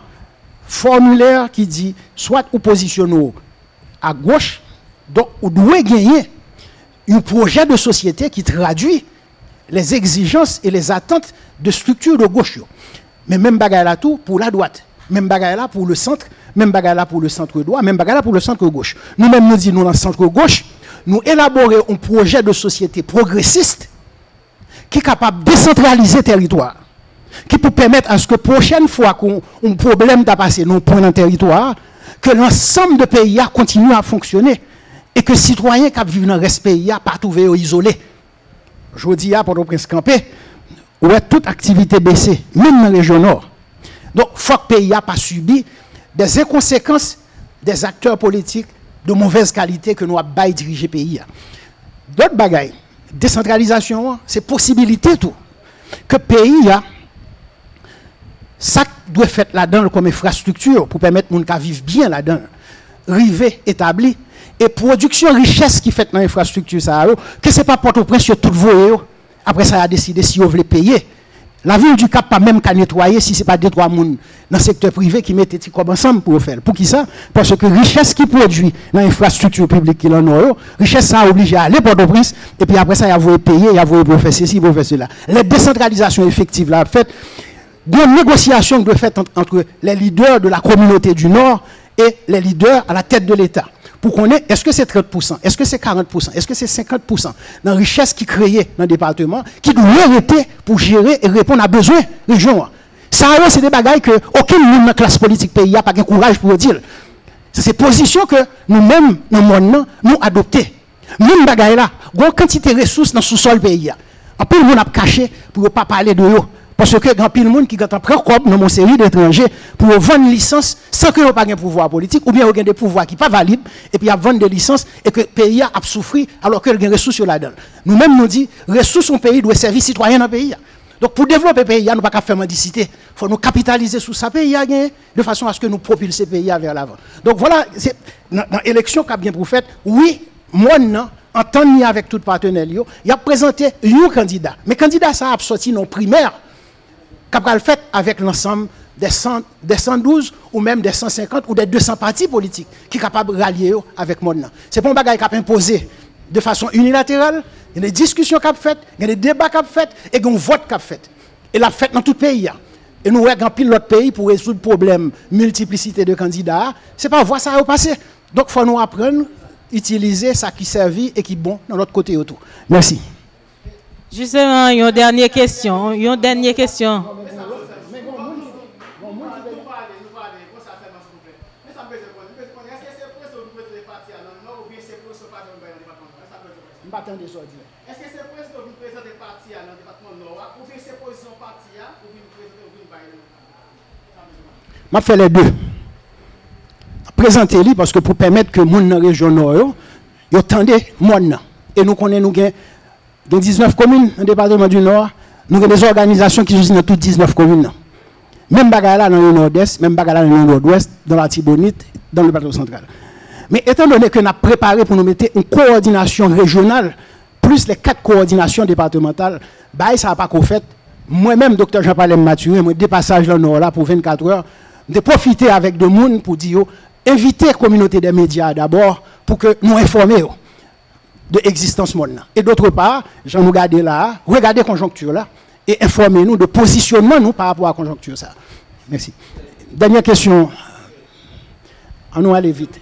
[SPEAKER 1] formulaire qui dit soit vous positionnez à gauche, donc vous devez gagner un projet de société qui traduit les exigences et les attentes de structures de gauche. Mais même bagaille là tout pour la droite, même bagaille là pour le centre, même bagaille là pour le centre droit, même bagaille là pour le centre gauche. Nous-mêmes nous disons dans le centre gauche, nous élaborons un projet de société progressiste qui est capable de décentraliser le territoire, qui peut permettre à ce que prochaine fois qu'on un problème t'a passé dans point dans territoire, que l'ensemble de pays continue à fonctionner et que les citoyens qui vivent dans ce pays pas trouver isolés. Je dis à Port-au-Prince campé, où est toute activité baissée, même dans la région nord. Donc, il faut que le pays n'a pas subi des inconséquences des acteurs politiques de mauvaise qualité que nous avons dirigé le pays. D'autres bagailles, décentralisation, c'est possibilité tout. Que le pays a, ça doit faire là-dedans comme infrastructure pour permettre aux gens de vivre bien là-dedans, rivé, établi. Et production richesse qui fait dans l'infrastructure, que ce n'est pas Port-au-Prince sur tout voyez. Après ça, a décidé si vous voulez payer. La ville du Cap pas même qu'à nettoyer si ce n'est pas deux, trois personnes dans le secteur privé qui mettent des comme ensemble pour faire. Pour qui ça? Parce que richesse qui produit dans l'infrastructure publique qui en a, richesse ça a obligé à aller Port-au-Prince et puis après ça, il y a voulu payer, il y a voulu faire ceci, pour faire cela. La décentralisation effective là, fait, une négociation doit être faite entre les leaders de la communauté du Nord et les leaders à la tête de l'État. Pour qu'on ait, est-ce que c'est 30%, est-ce que c'est 40%, est-ce que c'est 50% dans la richesse qui est créée dans le département, qui doit arrêter pour gérer et répondre à besoins région. Ça, c'est des bagailles que aucun monde dans la classe politique pays n'a pas de courage pour dire. C'est ces positions que nous-mêmes, dans le monde, nous adoptons. Même bagaille là, il y a une quantité de ressources dans le sous-sol pays. En plus, le monde a caché pour ne pas parler de eux. Parce que il y a pile de monde qui prend comme dans mon série d'étrangers pour vendre une licence sans que n'ait pas de pouvoir politique ou bien il y a des pouvoirs qui ne sont pas valides et puis il y a vendre des licences et que le pays a souffert alors qu'il y a des ressources sur la donne. Nous-mêmes nous disons ressources au pays doit servir citoyens dans le pays. Donc pour développer le pays, nous ne pouvons pas faire mendicité. Il faut nous capitaliser sur ce pays de façon à ce que nous propulsions le pays vers l'avant. Donc voilà, dans l'élection qu'a bien pour fait, oui, moi non, entendre ni avec tout partenaire, il a présenté un candidat. Mais candidat, ça a sorti non primaire, qui a fait avec l'ensemble des 112 ou même des 150 ou des 200 partis politiques qui sont capables de rallier avec le monde. Ce n'est pas un bagage qui a imposé de façon unilatérale. Il y a des discussions qui ont fait, il y a des débats qui ont fait et il y a un vote qui a fait. Et l'a fait dans tout le pays. Et nous avons pile l'autre pays pour résoudre le problème multiplicité de candidats. Ce n'est pas voir ça au passé. Donc il faut nous apprendre à utiliser ça qui servit et qui est bon dans l'autre côté autour. Merci.
[SPEAKER 4] Justement, une dernière question. Une dernière question.
[SPEAKER 1] Est-ce que c'est presque vous présenter parti dans le département Nord ou bien c'est position parti ou bien présenter ou bien je fait les deux. Présenter-les parce que pour permettre que les gens dans la région Nord attendent monde. Et nous connaissons nous 19 communes dans le département du Nord, nous avons des organisations qui sont dans toutes 19 communes. Même bagala dans le Nord-Est, même bagala dans le Nord-Ouest, dans la Tibonite, dans le plateau central. Mais étant donné que nous avons préparé pour nous mettre une coordination régionale, plus les 4 coordinations départementales, bah, ça n'a pas qu'au fait. Moi-même, Dr. Jean-Paul Mathurin, moi, dépassage dans le Nord là pour 24 heures, de profiter avec des gens pour dire, inviter la communauté des médias d'abord pour que nous informions de l'existence monde. Et d'autre part, j'en regardez là, regardez la conjoncture là, et informez-nous de positionnement nous par rapport à la conjoncture ça. Merci. Dernière question. On nous aller vite.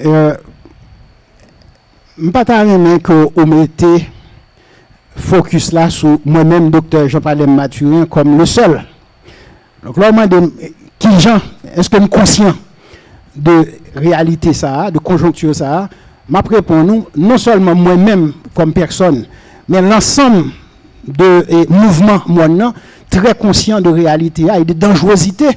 [SPEAKER 1] Je ne pas que vous mettez focus là sur moi-même, docteur Jean-Paul Mathurin, comme le seul. Donc là, qui gens, est-ce que nous sommes conscients de réalité ça, de conjoncture ça? Ma réponse, nous, non seulement moi-même comme personne, mais l'ensemble de mouvements, moi, très conscient de réalité et de dangerosité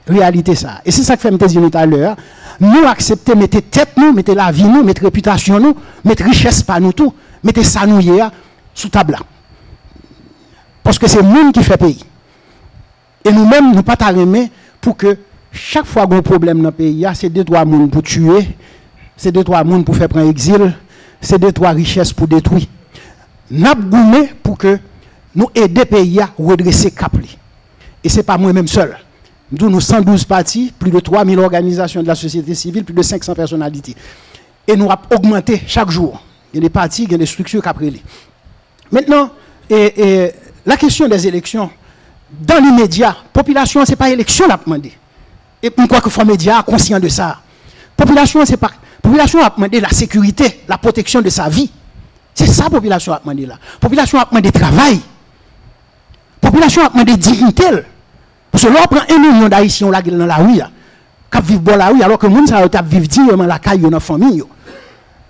[SPEAKER 1] réalité ça. Et c'est ça que fait me dire tout à l'heure. Nous accepter, mettez tête nous, mettez la vie nous, mettez réputation nous, mettez richesse par nous tout, mettez ça nous hier sous table. Parce que c'est nous qui fait pays. Et nous-mêmes, nous pas t'arrimer pour que chaque fois qu'on a un problème dans le pays, c'est 2-3 personnes pour tuer, c'est 2-3 personnes pour faire prendre exil, c'est 2-3 richesses pour détruire. Nous avons pour que nous aider le pays à redresser cap. Et ce n'est pas moi-même seul. Nous 112 partis, plus de 3000 organisations de la société civile, plus de 500 personnalités. Et nous avons augmenté chaque jour. Il y a des partis, il y a des structures qui apprennent. Maintenant, la question des élections, dans l'immédiat, la population, ce n'est pas l'élection à demander. Et je crois que les médias sont conscients de ça. La population, a demandé la sécurité, la protection de sa vie. C'est ça la population a demandé là. La population a demandé travail. La population a demandé dignité. Parce que là, on prend 1 million d'Haïtiens dans la rue, qui vivent dans la rue, alors que les gens vivent dignement dans la caille, dans la famille.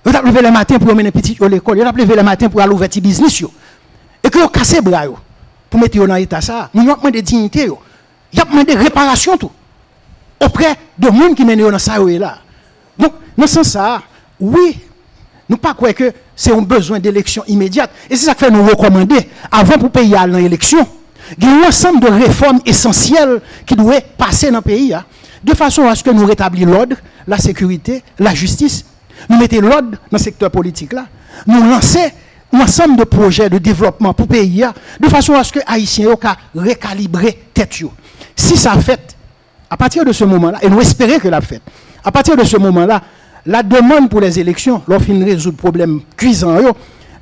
[SPEAKER 1] Ils ont levé le matin pour mener petit à l'école, ils ont levé le matin pour aller ouvrir petit business. Et que ils ont cassé les bras pour mettre dans l'état ça. Ils ont demandé dignité, ils ont demandé réparation tout. Auprès de gens qui mènent dans ça là. Donc, dans ce sens, oui, nous ne pas croire que c'est un besoin d'élection immédiate. Et c'est ça que fait nous recommander, avant pour payer à l'élection, il y a un ensemble de réformes essentielles qui doivent passer dans le pays, de façon à ce que nous rétablissions l'ordre, la sécurité, la justice. Nous mettons l'ordre dans le secteur politique là. Nous lançons un ensemble de projets de développement pour le pays, de façon à ce que les Haïtiens puissent récalibrer tête. Si ça fait, à partir de ce moment-là, et nous espérons que la fait, à partir de ce moment-là, la demande pour les élections, lorsqu'il résout le problème cuisant,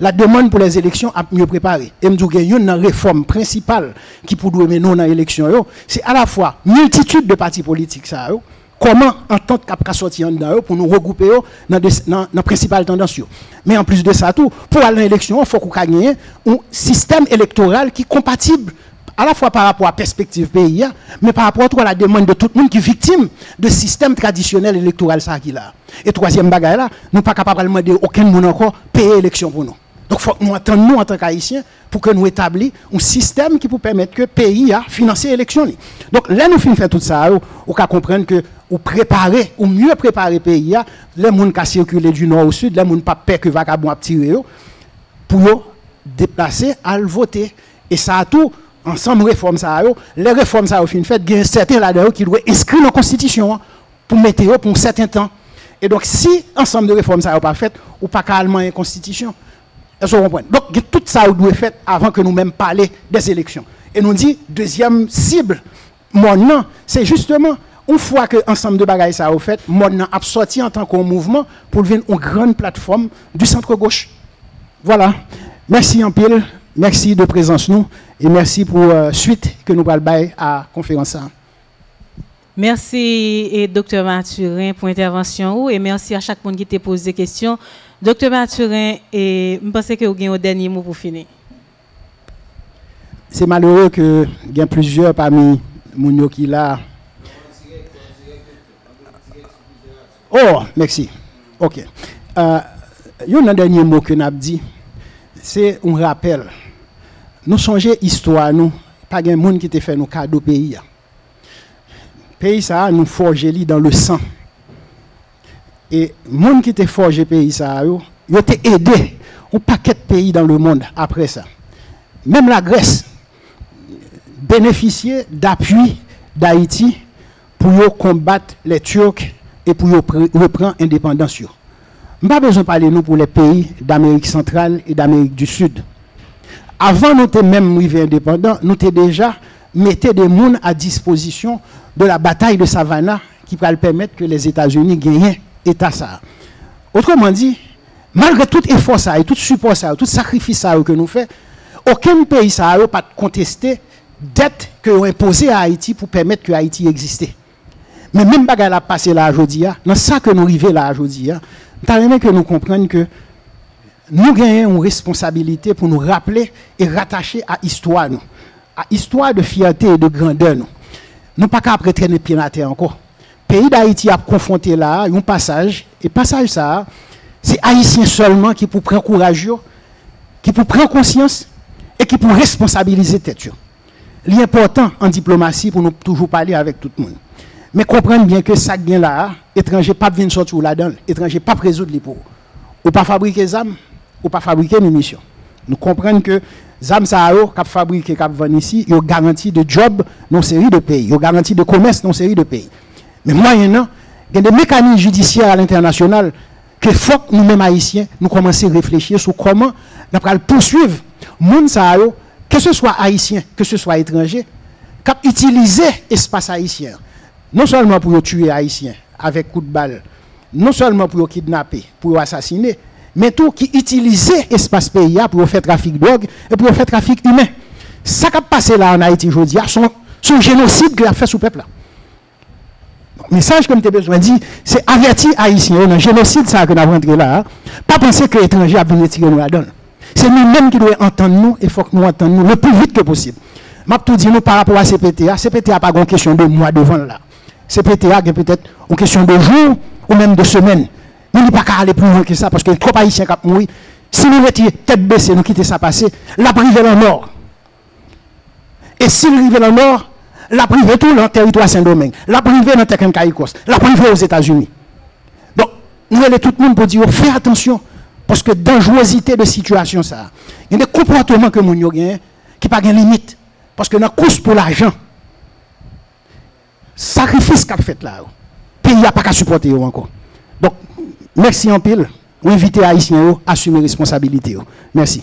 [SPEAKER 1] la demande pour les élections a mieux préparé. Et nous avons une réforme principale qui pourrait mener dans l'élection, c'est à la fois multitude de partis politiques, ça, comment entendre qu'à sortir pour nous regrouper dans la principale tendance. Mais en plus de ça, tout, pour aller à l'élection, il faut qu'on ait un système électoral qui est compatible à la fois par rapport à la perspective pays, mais par rapport à la demande de tout le monde qui est victime de système traditionnel électoral ça qui là. Et troisième bagaille là, nous ne sommes pas capables de demander aucun monde encore payer l'élection pour nous. Donc il faut que nous attendions nous en tant qu'Haïtiens pour que nous établissions un système qui peut permettre que le pays a financé l'élection. Donc là nous finissons faire tout ça, on peut comprendre que ou préparer ou mieux préparer le pays, les gens qui circulent du nord au sud, les gens pas peur que vagabond a tiré pour déplacer à voter. Et ça a tout ensemble réformes ça les réformes ça au fin fait il y a certains là-dedans qui doivent inscrire dans la constitution pour mettre pour un certain temps. Et donc si ensemble de réformes ça pas fait ou pas carrément une constitution. Est-ce que vous comprenez? Donc tout ça doit être fait avant que nous même parler des élections. Et nous dit deuxième cible maintenant, c'est justement une fois que ensemble de bagages ça a fait, maintenant a sorti en tant qu'un mouvement pour devenir une grande plateforme du centre gauche. Voilà. Merci en pile. Merci de présence nous et merci pour suite que nous allons faire à la conférence.
[SPEAKER 4] Merci et Dr Mathurin pour l'intervention et merci à chaque monde qui t'a posé des questions. Dr Mathurin, et je pense que vous avez un dernier mot pour finir.
[SPEAKER 1] C'est malheureux que il y a plusieurs parmi les qui là. Oh, merci. OK. Il y a un dernier mot que nous avons dit. C'est un rappel. Nous songeons l'histoire, nous, pas de monde qui te fait nos cadeaux pays. Pays ça, nous forgé dans le sang. Et les gens qui te forgé pays ça, ils ont aidé un paquet de pays dans le monde après ça. Même la Grèce bénéficiait d'appui d'Haïti pour combattre les Turcs et pour reprendre l'indépendance. Je n'ai pas besoin de parler nous pour les pays d'Amérique centrale et d'Amérique du Sud. Avant nous étions même arrivés indépendants, nous étions déjà mettez des gens à disposition de la bataille de Savannah qui va permettre que les États-Unis gagnent l'État ça. Autrement dit, malgré tout effort ça, et tout support ça, tout sacrifice ça que nous faisons, aucun pays ça n'a pas contesté dette que ont imposé à Haïti pour permettre que Haïti existe. Mais même si la passé là aujourd'hui, dans ça que nous arrivons là aujourd'hui, nous avons que nous comprenions que nous avons une responsabilité pour nous rappeler et rattacher à l'histoire, à l'histoire de fierté et de grandeur. Nous ne pouvons pas après traîner pied à terre encore. Le pays d'Haïti a confronté là un passage, et passage ça, c'est Haïtien seulement qui pour prendre courage, qui pour prendre conscience et qui pour responsabiliser tête. L'important en diplomatie pour nous toujours parler avec tout le monde. Mais comprendre bien que ça gain là, étranger pas venir sortir là-dedans, étranger pas résoudre les pour. Ou pas fabriquer des armes, ou pas fabriquer munitions. Nous comprenons que les armes ça cap fabriquer cap vendre ici, ils ont garantie de job dans une série de pays, ils ont garantie de commerce dans une série de pays. Mais moyennant, il y a des mécanismes judiciaires à l'international que faut que nous-mêmes haïtiens nous commencer à réfléchir sur comment nous allons poursuivre moun ça que ce soit haïtien, que ce soit étranger, cap utiliser l'espace haïtien. Non seulement pour tuer haïtiens avec coup de balle, non seulement pour kidnapper, pour assassiner, mais tout qui utilise l'espace pays pour faire trafic de drogue et pour faire trafic humain. Ça qui a passé là en Haïti aujourd'hui, c'est un génocide qu'il a fait sous le peuple là. Le message que nous avons besoin de dire, c'est avertir haïtiens dans le génocide ça que nous avons rentré là. Pas penser que l'étranger a venu tirer nous là-dedans. C'est nous-mêmes qui devons entendre nous et il faut que nous entendions le plus vite que possible. Je tout dire nous par rapport à CPTA, CPTA n'a pas une question de mois devant là. CPTA a peut-être une question de jours ou même de semaines. Mais il n'y a pas qu'à aller plus loin que ça parce que trop haïtiens qui mourir. Si nous étions tête baissée, nous quitter ça passer, la privé en nord. Et s'il arrive en nord, la privé tout dans le territoire Saint-Domingue, la privé dans Tekken Caïcos, la privé aux États-Unis. Donc, nous allons tout le monde pour dire, faites attention, parce que dangerosité de situation, ça, il y a des comportements que nous avons qui n'ont pas de limite. Parce que dans la course pour l'argent, sacrifice qu'a fait là, le pays n'a pas qu'à supporter encore. Donc, merci en pile, on invite les Haïtiens à assumer responsabilité. Merci.